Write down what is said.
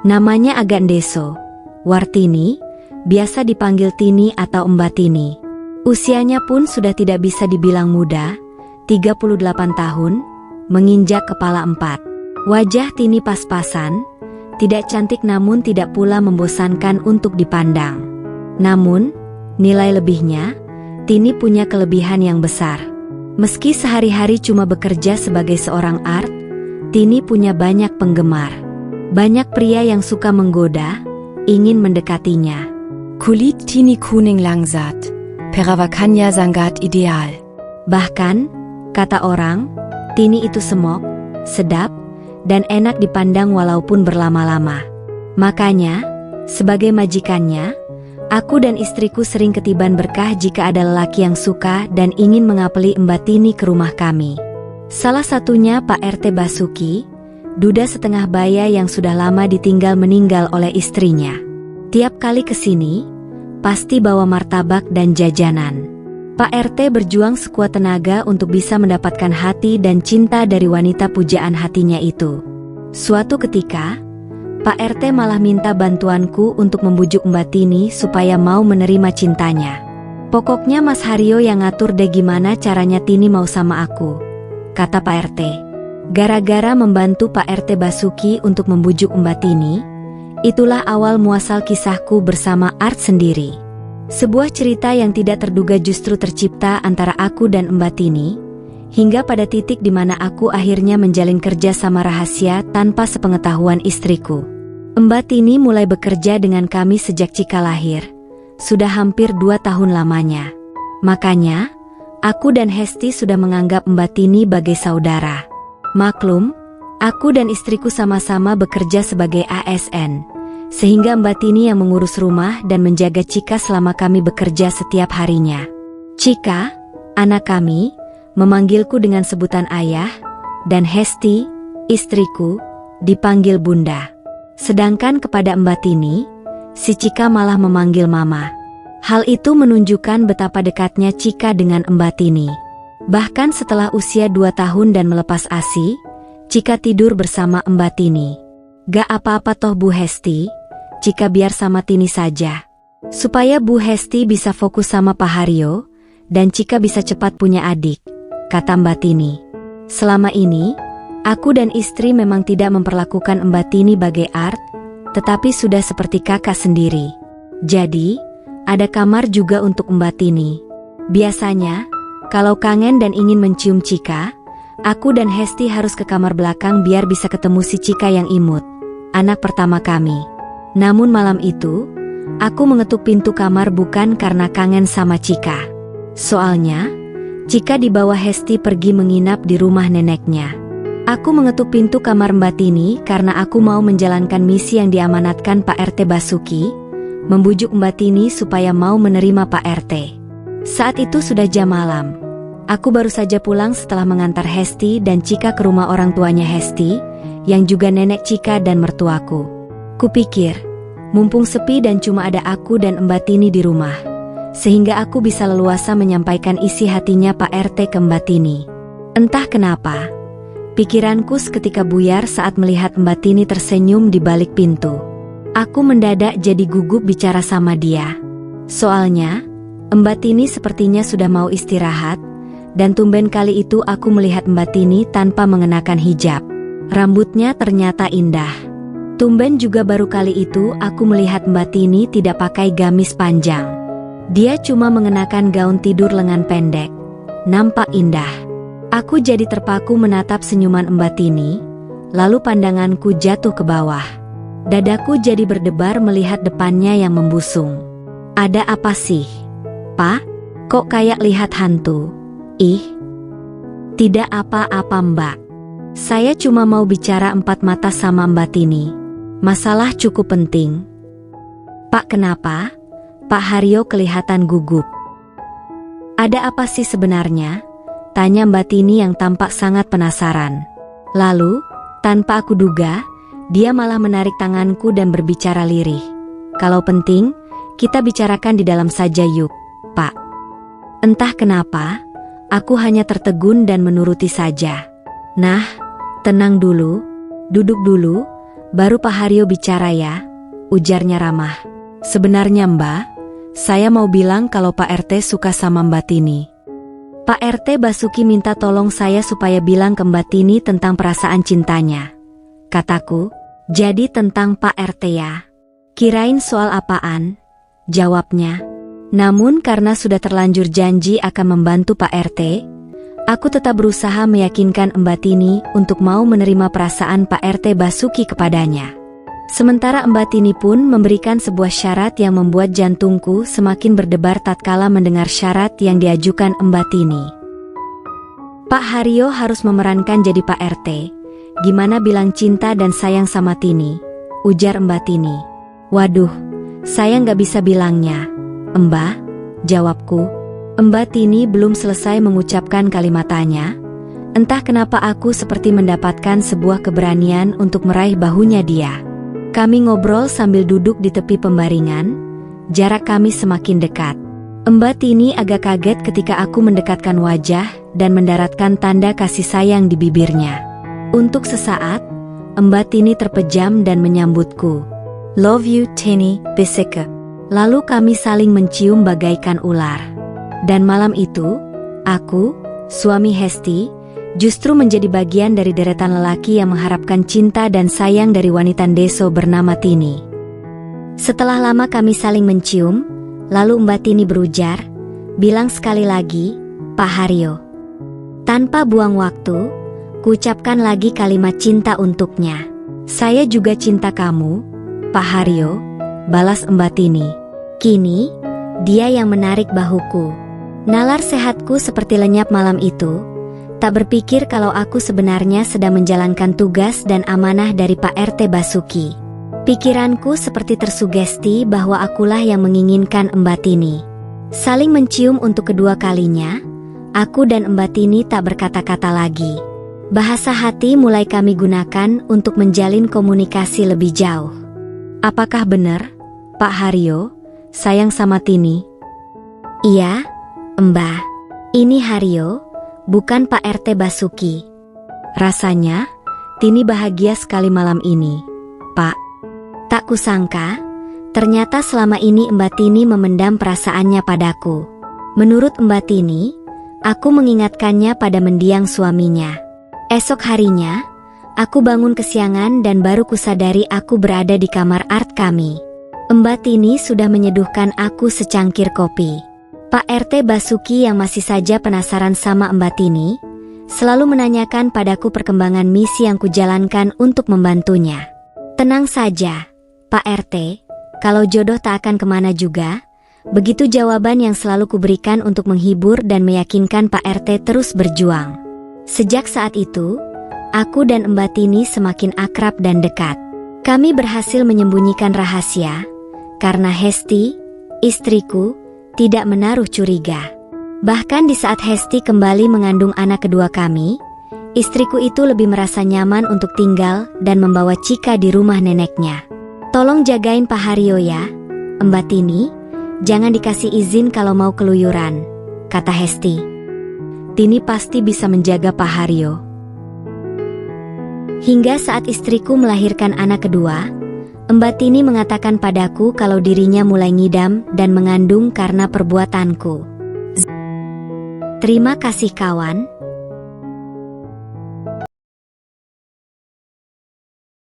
Namanya agak ndeso. Wartini, biasa dipanggil Tini atau Mbak Tini. Usianya pun sudah tidak bisa dibilang muda, 38 tahun, menginjak kepala 4. Wajah Tini pas-pasan, tidak cantik namun tidak pula membosankan untuk dipandang. Namun, nilai lebihnya, Tini punya kelebihan yang besar. Meski sehari-hari cuma bekerja sebagai seorang art, Tini punya banyak penggemar. Banyak pria yang suka menggoda, ingin mendekatinya. Kulit Tini kuning langsat, perawakannya sangat ideal. Bahkan, kata orang, Tini itu semok, sedap, dan enak dipandang walaupun berlama-lama. Makanya, sebagai majikannya, aku dan istriku sering ketiban berkah jika ada lelaki yang suka dan ingin mengapeli Mbak Tini ke rumah kami. Salah satunya Pak RT Basuki, duda setengah baya yang sudah lama ditinggal meninggal oleh istrinya. Tiap kali kesini, pasti bawa martabak dan jajanan. Pak RT berjuang sekuat tenaga untuk bisa mendapatkan hati dan cinta dari wanita pujaan hatinya itu. Suatu ketika, Pak RT malah minta bantuanku untuk membujuk Mbak Tini supaya mau menerima cintanya. Pokoknya Mas Haryo yang ngatur deh gimana caranya Tini mau sama aku, kata Pak RT. Gara-gara membantu Pak RT Basuki untuk membujuk Mbak Tini, itulah awal muasal kisahku bersama Art sendiri. Sebuah cerita yang tidak terduga justru tercipta antara aku dan Mbak Tini, hingga pada titik di mana aku akhirnya menjalin kerja sama rahasia tanpa sepengetahuan istriku. Mbak Tini mulai bekerja dengan kami sejak Cika lahir, sudah hampir 2 tahun lamanya. Makanya, aku dan Hesti sudah menganggap Mbak Tini sebagai saudara. Maklum, aku dan istriku sama-sama bekerja sebagai ASN, sehingga Mbak Tini yang mengurus rumah dan menjaga Cika selama kami bekerja setiap harinya. Cika, anak kami, memanggilku dengan sebutan ayah, dan Hesti, istriku, dipanggil bunda. Sedangkan kepada Mbak Tini, si Cika malah memanggil mama. Hal itu menunjukkan betapa dekatnya Cika dengan Mbak Tini. Bahkan setelah usia 2 tahun dan melepas ASI, Cika tidur bersama Mbak Tini. Gak apa-apa toh Bu Hesti, Cika biar sama Tini saja. Supaya Bu Hesti bisa fokus sama Pak Haryo, dan Cika bisa cepat punya adik, kata Mbak Tini. Selama ini, aku dan istri memang tidak memperlakukan Mbak Tini sebagai art, tetapi sudah seperti kakak sendiri. Jadi, ada kamar juga untuk Mbak Tini. Biasanya, kalau kangen dan ingin mencium Cika, aku dan Hesti harus ke kamar belakang biar bisa ketemu si Cika yang imut, anak pertama kami. Namun malam itu, aku mengetuk pintu kamar bukan karena kangen sama Cika. Soalnya, Cika dibawa Hesti pergi menginap di rumah neneknya. Aku mengetuk pintu kamar Mbak Tini karena aku mau menjalankan misi yang diamanatkan Pak RT Basuki, membujuk Mbak Tini supaya mau menerima Pak RT. Saat itu sudah jam malam. Aku baru saja pulang setelah mengantar Hesti dan Cika ke rumah orang tuanya Hesti, yang juga nenek Cika dan mertuaku. Kupikir, mumpung sepi dan cuma ada aku dan Mbak Tini di rumah, sehingga aku bisa leluasa menyampaikan isi hatinya Pak RT ke Mbak Tini. Entah kenapa, pikiranku seketika buyar saat melihat Mbak Tini tersenyum di balik pintu. Aku mendadak jadi gugup bicara sama dia. Soalnya, Mbak Tini sepertinya sudah mau istirahat, dan tumben kali itu aku melihat Mbak Tini tanpa mengenakan hijab. Rambutnya ternyata indah. Tumben juga baru kali itu aku melihat Mbak Tini tidak pakai gamis panjang. Dia cuma mengenakan gaun tidur lengan pendek. Nampak indah. Aku jadi terpaku menatap senyuman Mbak Tini, lalu pandanganku jatuh ke bawah. Dadaku jadi berdebar melihat depannya yang membusung. Ada apa sih? Pak, kok kayak lihat hantu? Ih, tidak apa-apa Mbak. Saya cuma mau bicara 4 mata sama Mbak Tini. Masalah cukup penting. Pak, kenapa? Pak Haryo kelihatan gugup. Ada apa sih sebenarnya? Tanya Mbak Tini yang tampak sangat penasaran. Lalu, tanpa aku duga, dia malah menarik tanganku dan berbicara lirih. Kalau penting, kita bicarakan di dalam saja yuk, Pak. Entah kenapa, aku hanya tertegun dan menuruti saja. Nah, tenang dulu, duduk dulu, Baru Pak Haryo bicara ya, ujarnya ramah. Sebenarnya Mbak, saya mau bilang kalau Pak RT suka sama Mbak Tini. Pak RT Basuki minta tolong saya supaya bilang ke Mbak Tini tentang perasaan cintanya. Kataku, jadi tentang Pak RT ya. Kirain soal apaan? Jawabnya. Namun karena sudah terlanjur janji akan membantu Pak RT, aku tetap berusaha meyakinkan Mbak Tini untuk mau menerima perasaan Pak RT Basuki kepadanya. Sementara Mbak Tini pun memberikan sebuah syarat yang membuat jantungku semakin berdebar tatkala mendengar syarat yang diajukan Mbak Tini. Pak Haryo harus memerankan jadi Pak RT. Gimana bilang cinta dan sayang sama Tini? Ujar Mbak Tini. Waduh, saya nggak bisa bilangnya. Mbak, jawabku. Mbak Tini belum selesai mengucapkan kalimatannya. Entah kenapa aku seperti mendapatkan sebuah keberanian untuk meraih bahunya dia. Kami ngobrol sambil duduk di tepi pembaringan, jarak kami semakin dekat. Mbak Tini agak kaget ketika aku mendekatkan wajah dan mendaratkan tanda kasih sayang di bibirnya. Untuk sesaat, Mbak Tini terpejam dan menyambutku. Love you Tini, bisikku. Lalu kami saling mencium bagaikan ular. Dan malam itu, aku, suami Hesti, justru menjadi bagian dari deretan lelaki yang mengharapkan cinta dan sayang dari wanita Deso bernama Tini. Setelah lama kami saling mencium, lalu Mbak Tini berujar, bilang sekali lagi, Pak Haryo. Tanpa buang waktu, kuucapkan lagi kalimat cinta untuknya. Saya juga cinta kamu, Pak Haryo, balas Mbak Tini. Kini, dia yang menarik bahuku. Nalar sehatku seperti lenyap malam itu. Tak berpikir kalau aku sebenarnya sedang menjalankan tugas dan amanah dari Pak RT Basuki. Pikiranku seperti tersugesti bahwa akulah yang menginginkan Mbak Tini. Saling mencium untuk kedua kalinya, aku dan Mbak Tini tak berkata-kata lagi. Bahasa hati mulai kami gunakan untuk menjalin komunikasi lebih jauh. Apakah benar, Pak Haryo, sayang sama Tini? Iya, Mbak. Ini Haryo, bukan Pak RT Basuki. Rasanya, Tini bahagia sekali malam ini, Pak. Tak kusangka, ternyata selama ini Mbak Tini memendam perasaannya padaku. Menurut Mbak Tini, aku mengingatkannya pada mendiang suaminya. Esok harinya, aku bangun kesiangan dan baru kusadari aku berada di kamar art kami. Mbak Tini sudah menyeduhkan aku secangkir kopi. Pak RT Basuki yang masih saja penasaran sama Mbak Tini, selalu menanyakan padaku perkembangan misi yang kujalankan untuk membantunya. Tenang saja, Pak RT, kalau jodoh tak akan kemana juga, begitu jawaban yang selalu kuberikan untuk menghibur dan meyakinkan Pak RT terus berjuang. Sejak saat itu, aku dan Mbak Tini semakin akrab dan dekat. Kami berhasil menyembunyikan rahasia, karena Hesti, istriku, tidak menaruh curiga. Bahkan di saat Hesti kembali mengandung anak kedua kami, istriku itu lebih merasa nyaman untuk tinggal dan membawa Cika di rumah neneknya. Tolong jagain Pak Haryo ya, Mbak Tini, jangan dikasih izin kalau mau keluyuran, kata Hesti. Tini pasti bisa menjaga Pak Haryo. Hingga saat istriku melahirkan anak kedua, Mbak Tini mengatakan padaku kalau dirinya mulai ngidam dan mengandung karena perbuatanku. Terima kasih kawan,